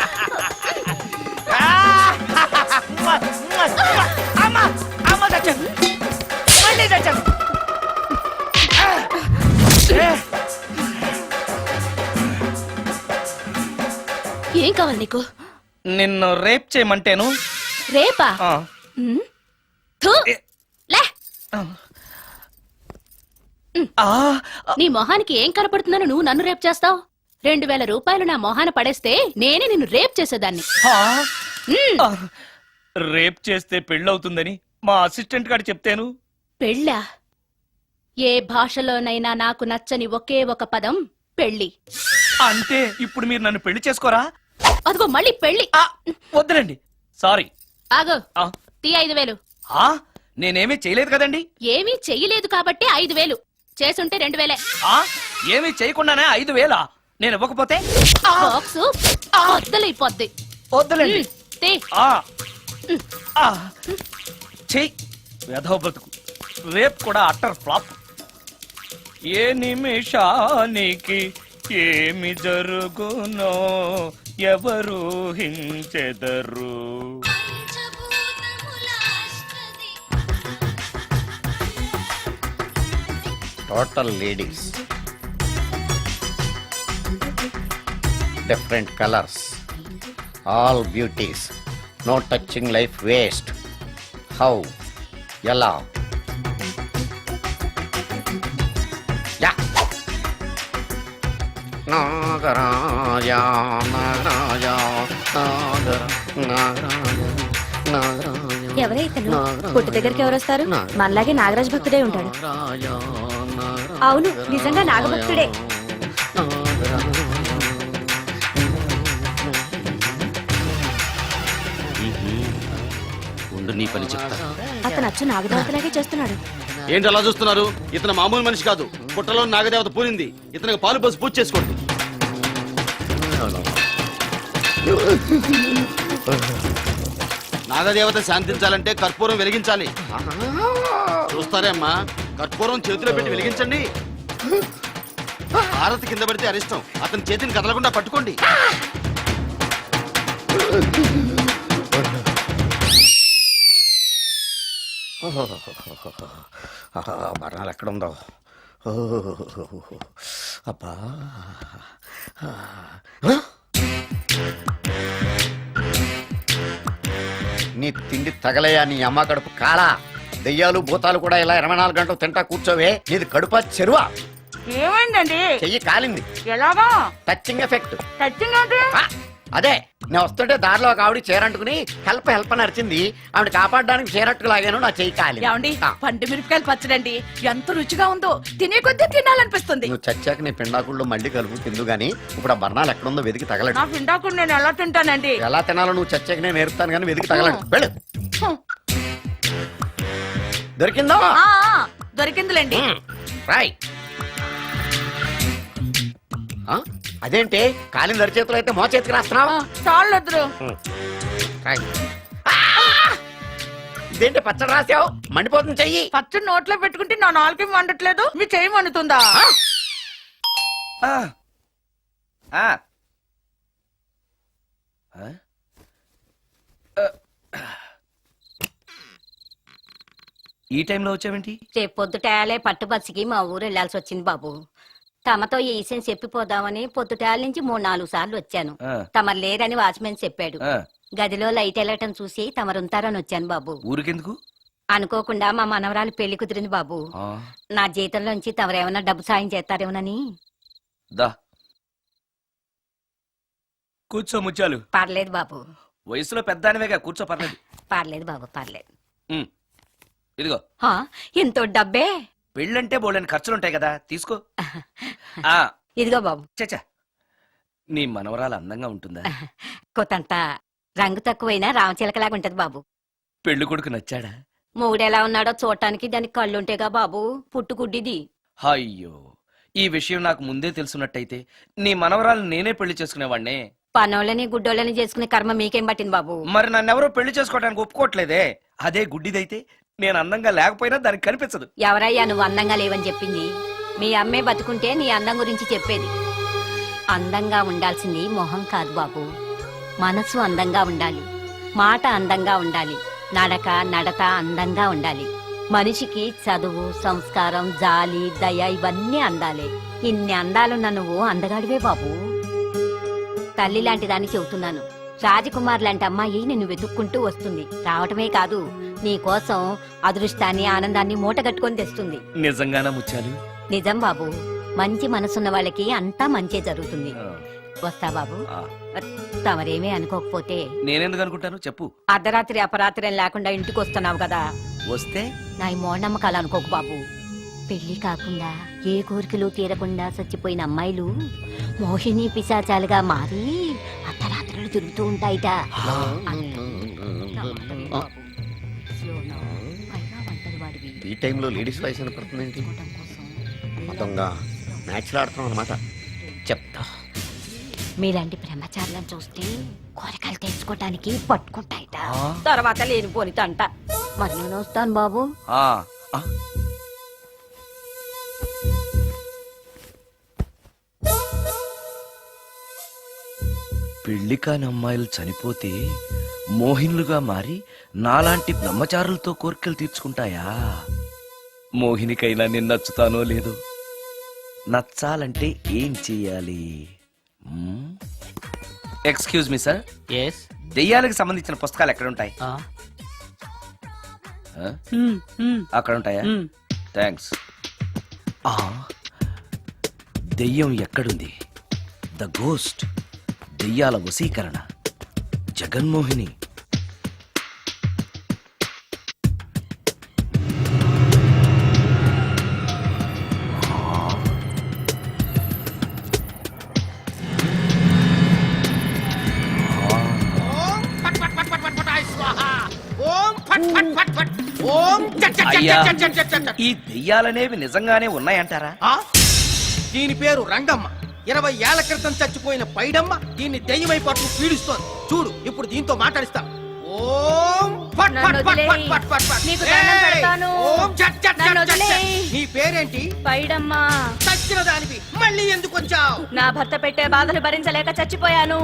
కావాలి నీకు? నిన్ను రేప్ చేయమంటేను రేపా? ఆ, ఉమ్. థు. లే. ఆ, నీ మొహానికి ఏం కనపడుతుందని నువ్వు నన్ను రేప్ చేస్తావు? 2000 రూపాయలు నా మొహాన పడేస్తే నేనే నిన్ను రేప్ చేసేదాన్ని. ఆ, ఉమ్. ఆ. రేప్ చేస్తే పెళ్ళవుతుందని మా అసిస్టెంట్ గారు చెప్తేను. పెళ్ళా? ఏ భాషలోనైనా నాకు నచ్చని ఒకే ఒక పదం పెళ్లి. అంటే ఇప్పుడు మీరు నన్ను పెళ్లి చేసుకోరా? అదిగో మళ్ళీ పెళ్లి. ఆ, వద్దులండి, సారీ. ఆగో, ఆ, తీ 5000. ఆ, నేనేమీ చేయలేదు కదండి. ఏమీ చెయ్యలేదు కాబట్టి 5000. చేసుంటే 2000. ఆ, ఏమీ చేయకుండానే 5,000 నేను ఇవ్వకపోతే? ఆ, బాక్సు బద్దలైపోద్ది. వద్దులండి. తీ. ఆ, ఆ, చెయ్ వెధవ బ్రతుకు. రేప్ కూడా అట్టర్ ఫ్లాప్. ఏ నిమిషానికి ఏమి జరుగునో ఎవరు హించెదరు. Total ladies, different colours, all beauties, no touching life waste. How, ఎలా? యా. నాగరాజ నాగరాజ నాగరాజ నాగరాజ ఎవరైతను? పుట్టు దగ్గరికి ఎవరు వస్తారు? మనలాగే నాగరాజు భక్తుడే ఉంటాడు. అవును, నిజంగా నాగభక్తుడే. ఉండు, నీ పని చెప్తా. అతను అచ్చు నాగదేవతలాగే చేస్తున్నాడు. ఏంటి అలా చూస్తున్నారు? ఇతను మామూలు మనిషి కాదు. పుట్టలో నాగదేవత పూరింది. ఇతనికి పాలు పోసి పూజ చేసుకోండి. నాగదేవత శాంతించాలంటే కర్పూరం వెలిగించాలి. చూస్తారే అమ్మా, కర్పూరం చేతిలో పెట్టి వెలిగించండి. హారతి కింద పడితే అరిష్టం. అతని చేతిని కదలకుండా పట్టుకోండి. మరణాలు ఎక్కడుందో. అబ్బా, నీ తిండి తగలయా నీ అమ్మ కడుపు కాలా? దెయ్యాలు భూతాలు కూడా ఇలా 24 గంటలు తింటా కూర్చోవే. నీది కడుపా చెరువా? ఏమైందండి? చెయ్యి కాలింది. ఎలాగా? Touching effect. టచింగ్ అంటే? అదే, నేను వస్తుంటే దారిలో ఒక ఆవిడ చీరంటుకుని హెల్ప్ హెల్ప్ అని అరిచింది. ఆవిడ కాపాడడానికి చీరట్టుకు లాగాను, నా చెయ్యి కాలి. ఏమండి, పండు మిరపకాయలు పచ్చడండి ఎంత రుచిగా ఉందో. తినే కొద్దీ తినాలనిపిస్తుంది. నువ్వు చచ్చాక నీ పిండాకుళ్ళు మళ్ళీ కలుపు తిందు గానీ ఇప్పుడు ఆ బర్ణాలు ఎక్కడుందో వెతికి తగలడు. నా పిండాకుడు నేను ఎలా తింటానండి? ఎలా తినాలో నువ్వు చచ్చాక నేను నేర్పుతాను కానీ వెతికి తగలడు. వెళ్ళు. దొరికిందో? దొరికిందిలేండి. రాయ్. అదేంటి కాలిన దరిచేతులు అయితే మో చేతికి రాస్తున్నావు? చాలు వద్దురు. రాయ్. ఇదేంటి పచ్చడి రాసావు? మండిపోతుంది చెయ్యి. పచ్చడి నోట్లో పెట్టుకుంటే నా నాలుగేం వండట్లేదు, మీ చెయ్యి మండుతుందా? ఆ, ఆ. ఈ టైంలో వచ్చావేంటి? రేపు పొద్దుటాలే పట్టుబస్సుకి మా ఊరు వెళ్లాల్సి వచ్చింది బాబు. తమతో ఈ విషయం చెప్పిపోదామని పొద్దుటాల నుంచి 3-4 సార్లు వచ్చాను. ఆ. తమరు లేరని వాచ్మెన్ చెప్పాడు. ఆ, గదిలో లైట్ వెళ్ళటం చూసి తమరుంటారని వచ్చాను బాబు. ఊరికెందుకు? అనుకోకుండా మా మనవరాలు పెళ్లి కుదిరింది బాబు. ఆ, నా జీతంలోంచి తమరేమన్నా డబ్బు సాయం చేస్తారేమోనని. దా కూర్చో ముత్యాలు. పర్లేదు బాబు, వయసులో పెద్దానివేగా, కూర్చో, పర్లేదు. పర్లేదు బాబు, పర్లేదు. ఇదిగో హా, ఇంతో డబ్బే? పెళ్ళంటే బోళ్ళని ఖర్చులుంటాయి కదా, తీసుకో. ఆ, ఇదిగో బాబు. చచ్చా, నీ మనవరాలు అందంగా ఉంటుందా? కొత్తంత రంగు తక్కువైనా రామచిలకలాగా ఉంటది బాబు. పెళ్లి కొడుకు నచ్చాడా? మూడెలా ఉన్నాడో చూడటానికి దానికి కళ్ళుంటేగా బాబు, పుట్టుకుడ్డిది. అయ్యో, ఈ విషయం నాకు ముందే తెలుసున్నట్టయితే నీ మనవరాలు నేనే పెళ్లి చేసుకునేవాడినే. పనోళ్ళని గుడ్డోళ్ళని చేసుకునే కర్మ మీకేం పట్టింది బాబు? మరి నన్నెవరో పెళ్లి చేసుకోవడానికి ఒప్పుకోవట్లేదే. అదే గుడ్డిదైతే నేను అందంగా లేకపోయినా దానికి కనిపించదు. ఎవరయ్యా నువ్వు అందంగా లేవని చెప్పింది? మీ అమ్మే బతుకుంటే నీ అందం గురించి చెప్పేది. అందంగా ఉండాల్సింది మొహం కాదు బాబు, మనసు అందంగా ఉండాలి, మాట అందంగా ఉండాలి, నడక నడత అందంగా ఉండాలి. మనిషికి చదువు, సంస్కారం, జాలి, దయ ఇవన్నీ అందాలే. ఇన్ని అందాలున్న నువ్వు అందగాడివే బాబు. తల్లి లాంటి దాన్ని చెబుతున్నాను. రాజకుమార్ లాంటి అమ్మాయి నిన్ను వెతుక్కుంటూ వస్తుంది. రావటమే కాదు, నీ కోసం అదృష్టాన్ని ఆనందాన్ని మూటగట్టుకొని తెస్తుంది. నిజంగానా ముత్యాలు? నిజం బాబు, మంచి మనసున్న వాళ్ళకి అంతా మంచే జరుగుతుంది. వస్తా బాబు. ఆ, తమరేమీ అనుకోకపోతే నేనెందుకు అనుకుంటాను చెప్పు. అర్ధరాత్రి అపరాత్రి లేకుండా ఇంటికి వస్తున్నావు కదా, వస్తే నా ఈ మూఢనమ్మకాలు అనుకోకు బాబు. పెళ్లి కాకుండా ఏ కోరికలు తీరకుండా చచ్చిపోయిన అమ్మాయిలు మోహిని పిశాచాలుగా మారి అర్ధరాత్రులు తిరుగుతూ ఉంటాయిట. ఈ టైంలో లేడీస్ వాయిస్ వినపడుతుంది ఏంటి? మొత్తంగా మ్యాచ్లు ఆడుతున్నాం అనమాట. చెప్తా. మీలాంటి బ్రహ్మచారులను చూస్తే కోరికలు తెచ్చుకోవటానికి పట్టుకుంటాయిట. తర్వాత లేనిపోని తంట. మరి నేను వస్తాను బాబు. ఆ, ఆ. పెళ్లి కాని అమ్మాయిలు చనిపోతే మోహినులుగా మారి నాలాంటి బ్రహ్మచారులతో కోరికలు తీర్చుకుంటాయా? మోహినికైనా నేను నచ్చుతానో లేదో. నచ్చాలంటే ఏం చెయ్యాలి? Excuse me sir, yes. దెయ్యాలకు సంబంధించిన పుస్తకాలు ఎక్కడ ఉంటాయి? అక్కడ ఉంటాయా? థ్యాంక్స్. దెయ్యం ఎక్కడుంది? ద గోస్ట్, దెయ్యాల వశీకరణ, జగన్మోహిని. అయ్యా, ఈ దెయ్యాలనేవి నిజంగానే ఉన్నాయంటారా? దీని పేరు రంగమ్మ. 20 ఏళ్ల క్రితం చచ్చిపోయిన పైడమ్మ దీన్ని దెయ్యమై పట్టు పీడిస్తోంది. చూడు, ఇప్పుడు దీంతో మాట్లాడిస్తా. ఓం ఫట్ ఫట్ ఫట్ ఫట్ ఫట్ ఫట్ ఫట్. నీకు దండం పెడతాను. ఓం చట్ చట్ నన్ను చట్ చట్. వదిలేయ్. నీ పేరేంటి? పైడమ్మా, చచ్చిన దానివి మళ్ళీ ఎందుకు వచ్చావు? నా భర్త పెట్టే బాధలు భరించలేక చచ్చిపోయాను.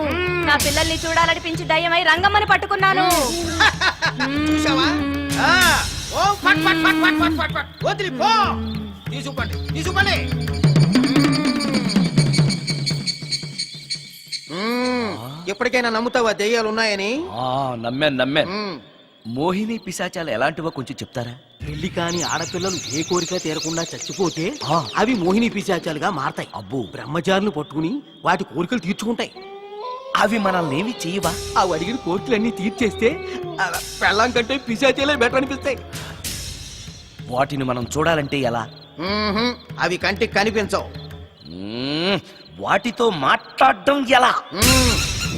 నా పిల్లల్ని చూడాలనిపించి దయ్యమై రంగమ్మని పట్టుకున్నాను. చూసావా? ఆ, ఓం ఫట్ ఫట్ ఫట్ ఫట్ ఫట్ ఫట్ ఫట్. వదిలి పో. తీసుకుపండి, తీసుకుపండి. ఎప్పటికైనా నమ్ముతావా దెయ్యాలు ఉన్నాయని? నమ్మాను. మ్మ్. మోహిని పిశాచాలు ఎలాంటివో కొంచెం చెప్తారా? పెళ్లి కాని ఆడపిల్లలు ఏ కోరిక తీరకుండా చచ్చిపోతే అవి మోహిని పిశాచాలుగా మారతాయి. అబ్బో. బ్రహ్మచారులు పట్టుకుని వాటి కోరికలు తీర్చుకుంటాయి. అవి మనల్ని ఏమి చేయవా? అవి అడిగిన కోరికలన్నీ తీర్చేస్తే పెళ్ళం కంటే పిశాచాలే బెటర్ అనిపిస్తాయి. వాటిని మనం చూడాలంటే ఎలా? అవి కంటికి కనిపించవు. వాటితో మాట్లాడడం ఎలా?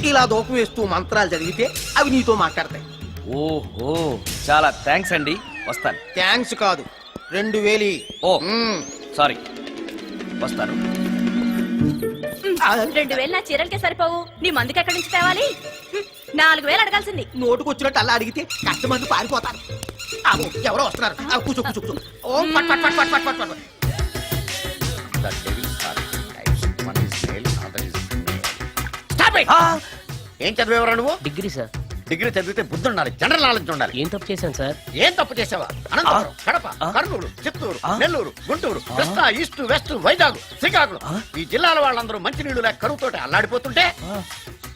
ఇలా దూపం వేస్తూ మంత్రాలు చదివితే అవి నీతో మాట్లాడతాయి. ఓహో, చాలా థ్యాంక్స్ అండి. వస్తాను. థ్యాంక్స్ కాదు, 2000. ఓ సారీ, వస్తాను. 2000 నా చీరలకే సరిపోవు. నీ మందుకి ఎక్కడి నుంచి తేవాలి? 4000 అడగాల్సింది. నోటుకొచ్చినట్టు అలా అడిగితే కస్టమర్లు పారిపోతారు. ఎవరో వస్తున్నారు. కూర్చో కూర్చో కూర్చో. ఓం పట్ పట్ పట్ పట్ పట్ పట్ పట్. The devils are two types. One is male, another is female. Stop it! ఏం చదివేవరా నువ్వు? Degree sir. డిగ్రీ చదివితే బుద్ధి ఉండాలి, జనరల్ నాలెడ్జ్ ఉండాలి. ఏం తప్పు చేశాను సార్? ఏం తప్పు చేసావా? అనంతపురం, కడప, కర్నూలు, చిత్తూరు, నెల్లూరు, గుంటూరు, కృష్ణా, ఈస్ట్, వెస్ట్, వైజాగ్, శ్రీకాకుళం ఈ జిల్లాల వాళ్ళందరూ మంచినీళ్లు లేక కరువుతోటి అల్లాడిపోతుంటే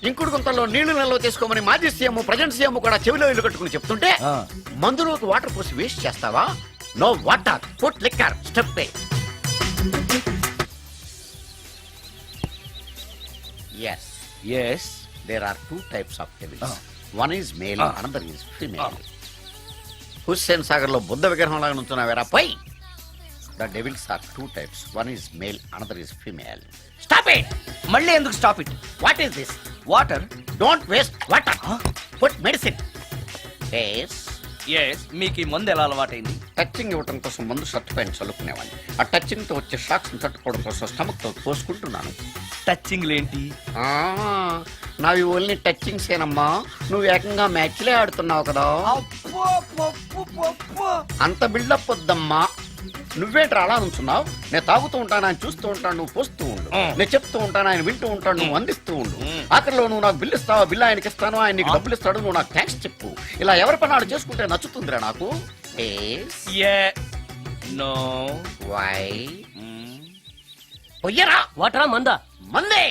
ఇంకుడు గుంతల్లో నీళ్లు నిల్వ చేసుకోమని మాజీ సీఎం ప్రజెంట్ సీఎం కూడా చెవిలో ఇల్లు కట్టుకుని చెప్తుంటే మందులోకి వాటర్ పోసి వేస్ట్ చేస్తావా? No water, put liquor, step పే. Yes, yes, there are two types of devils. One is male, another is female. Hussain Sagar లో బుద్ధ విగ్రహం లాగా నుంచున్నావేరా పై. The devils are two types. One is male, another is female. Stop it! మళ్ళీ ఎందుకు stop it? What is this? Water. Don't waste water. Put medicine. Yes. Yes, మీకు ఈ మందు ఎలా అలవాటైంది? టచింగ్ ఇవ్వటం కోసం ముందు షర్ట్ పైన చల్లుకునేవాడిని. ఆ టచింగ్ తో వచ్చే షాక్స్ తట్టుకోవడం కోసం స్టమక్ తో పోసుకుంటున్నాను. టచింగ్ లేంటి? నావి ఓన్లీ టచింగ్స్ ఏనమ్మా. నువ్వు ఏకంగా మ్యాచ్లే ఆడుతున్నావు కదా. అంత బిల్డప్ వద్దమ్మా. నువ్వేంట్రా అలా నుంచున్నావు? నేను తాగుతూ ఉంటాను, ఆయన చూస్తూ ఉంటాను, నువ్వు పోస్తూ ఉండు. నేను చెప్తూ ఉంటాను, ఆయన వింటూ ఉంటాడు, నువ్వు అందిస్తూ ఉండు. ఆఖరిలో నువ్వు నాకు బిల్లు ఇస్తావా, బిల్లు ఆయనకి ఇస్తాను, ఆయన నీకు డబ్బులు ఇస్తాడు, నువ్వు నాకు థ్యాంక్స్ చెప్పు. ఇలా ఎవరి పని ఆడు చేసుకుంటే నచ్చుతుందిరా నాకు. నో. వై? పొయ్యరా వాటరా మందా? మందే.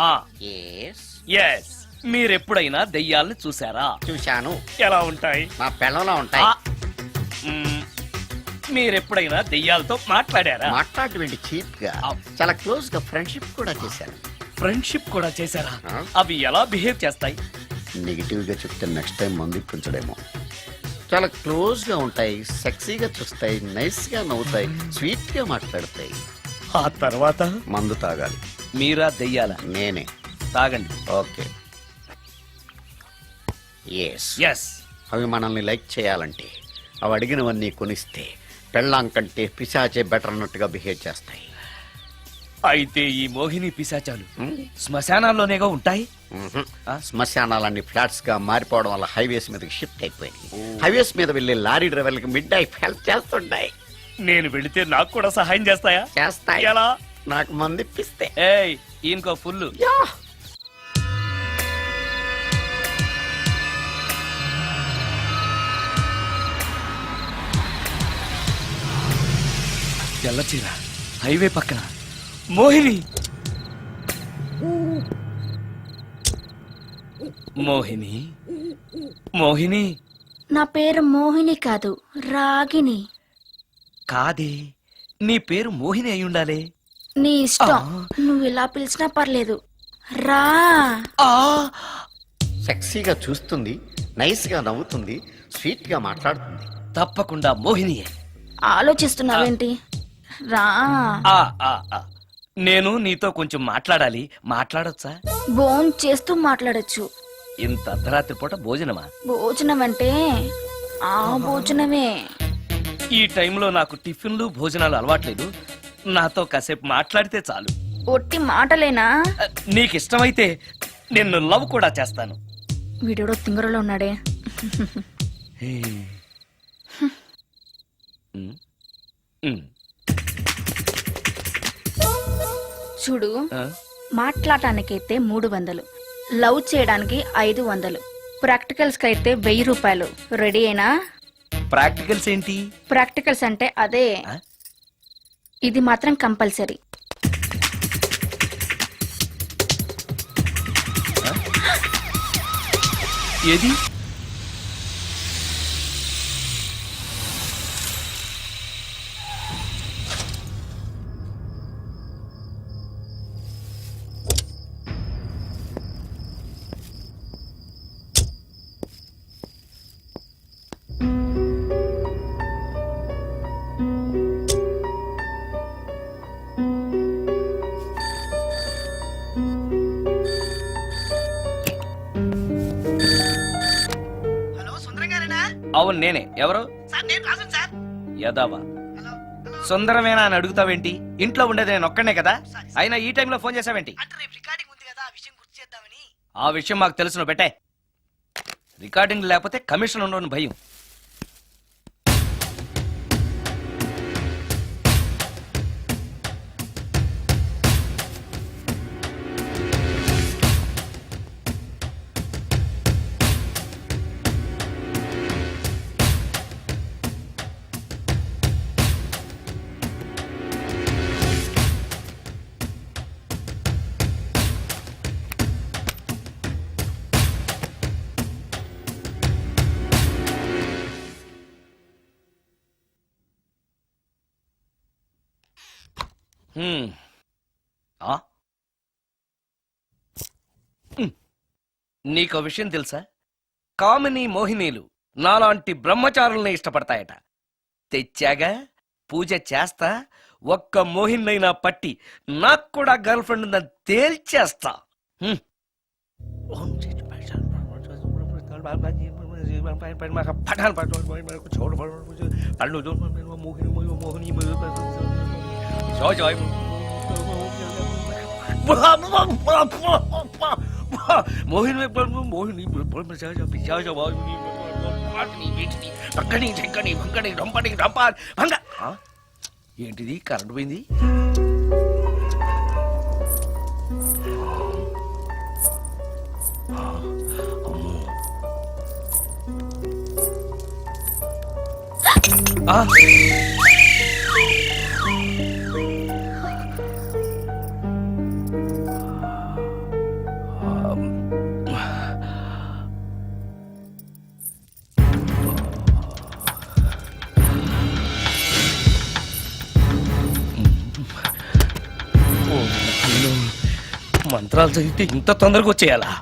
ఆ ఎస్. ఎస్ మీరెప్పుడైనా దెయ్యాలను చూసారా? చూశాను. ఎలా ఉంటాయి? నా పెళ్ళంలా ఉంటాయి. మ్మ్. మీరెప్పుడైనా దెయ్యాలతో మాట్లాడారా? మాట్లాడేటువంటి చీప్ గా చాలా క్లోజ్ గా ఫ్రెండ్షిప్ కూడా చేశాను. ఫ్రెండ్షిప్ కూడా చేశారా? ఆ? అవి ఎలా బిహేవ్ చేస్తాయి? నెగిటివ్ గా చెప్తే నెక్స్ట్ టైం మందు ఇప్పించడేమో. చాలా క్లోజ్ గా ఉంటాయి, సెక్సీగా చూస్తాయి, నైస్ గా నవ్వుతాయి, స్వీట్ గా మాట్లాడతాయి. ఆ తర్వాత మందు తాగాలి. మీరా దెయ్యాల? నేనే. తాగండి. ఓకే. ఎస్. ఎస్. అవి మనల్ని లైక్ చేయాలంటే అవి అడిగినవన్నీ కొనిస్తే పెళ్ళాం కంటే పిశాచే బెటర్ అన్నట్టుగా బిహేవ్ చేస్తాయి. అయితే ఈ మోహిని పిశాచాలు శ్మశానాల్లోనేగా ఉంటాయి? శ్మశానాలన్నీ ఫ్లాట్స్ గా మారిపోవడం వల్ల హైవేస్ మీదకి షిఫ్ట్ అయిపోయింది. హైవేస్ మీద వెళ్లే లారీ డ్రైవర్లకి మిడ్ నైట్ హెల్ప్ చేస్తుంటాయి. నేను వెళితే నాకు కూడా సహాయం చేస్తాయా? చేస్తాయి. ఎలా? నాకు మంది ఇప్పిస్తే. ఏయ్ ఈయనకో ఫుల్. తెల్లచీర హైవే పక్కన మోహిని. మోహిని మోహిని నా పేరు మోహిని కాదు, రాగిని. కాదే, నీ పేరు మోహిని అయి ఉండాలి. నీ ఇష్టం, నువ్వు ఇలా పిలిచినా పర్లేదు. రా. సెక్సీగా చూస్తుంది, నైస్ గా నవ్వుతుంది, స్వీట్ గా మాట్లాడుతుంది. తప్పకుండా మోహినియే. ఆలోచిస్తున్నావేంటి? రా. ఆ, ఆ, ఆ. నేను నీతో కొంచెం మాట్లాడాలి. మాట్లాడొచ్చా? భోజనం చేస్తూ మాట్లాడొచ్చు. ఇంత అర్ధరాత్రి పూట భోజనమా? భోజనం అంటే ఆ భోజనమే. ఈ టైంలో నాకు టిఫిన్లు భోజనాలు అలవాట్లేదు. నాతో కాసేపు మాట్లాడితే చాలు. ఒట్టి మాటలేనా? నీకు ఇష్టమైతే నిన్ను లవ్ కూడా చేస్తాను. వీడెవడో తింగరలో ఉన్నాడే. ఉమ్, ఉమ్. చూడు, ఆ? మాట్లాడటానికైతే 300, లవ్ చేయడానికి 500, ప్రాక్టికల్స్ కి అయితే 1000 రూపాయలు. రెడీ అయినా? ప్రాక్టికల్స్ ఏంటి? ప్రాక్టికల్స్ అంటే అదే. ఆ? ఇది మాత్రం కంపల్సరీ. ఏది? హలో, సుందరం గారేనా? అవును నేనే. ఎవరు? సార్, నేను రాజన్ సార్. యదావా. Hello, hello. సుందరమేనా అని అడుగుతావేంటి? ఇంట్లో ఉండేది నేను ఒక్కనే కదా. అయినా ఈ టైంలో ఫోన్ చేసావేంటి? అంటే రేపు రికార్డింగ్ ఉంది కదా, ఆ విషయం గుర్తు చేద్దామని. ఆ విషయం మాకు తెలుసును పెట్టే. రికార్డింగ్ లేకపోతే కమిషన్ ఉండని భయం. ఆ? నీకో విషయం తెలుసా? కామిని మోహినీలు నాలాంటి బ్రహ్మచారుల్ని ఇష్టపడతాయట. తెచ్చాగా, పూజ చేస్తా, ఒక్క మోహినైనా పట్టి నాకు కూడా గర్ల్ ఫ్రెండ్ ఉందని తేల్చేస్తా. ఏంటిది? కరెంట్ పోయింది. మంత్రాలు చదివితే ఇంత తొందరగా వచ్చేయాలా?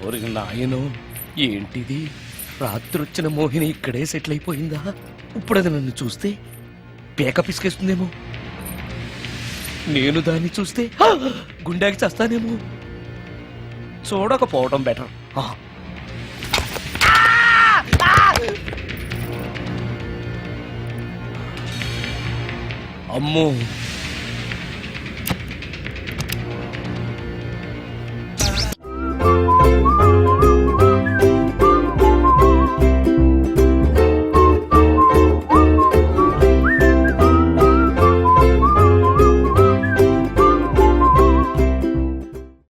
ఓరి నాయనో, ఏంటిది? రాత్రి వచ్చిన మోహిని ఇక్కడే సెటిల్ అయిపోయిందా? ఇప్పుడు అది నన్ను చూస్తే పేక పిసికేస్తుందేమో. నేను దాన్ని చూస్తే గుండెకి చస్తానేమో. చూడకపోవడం బెటర్. అమ్మో,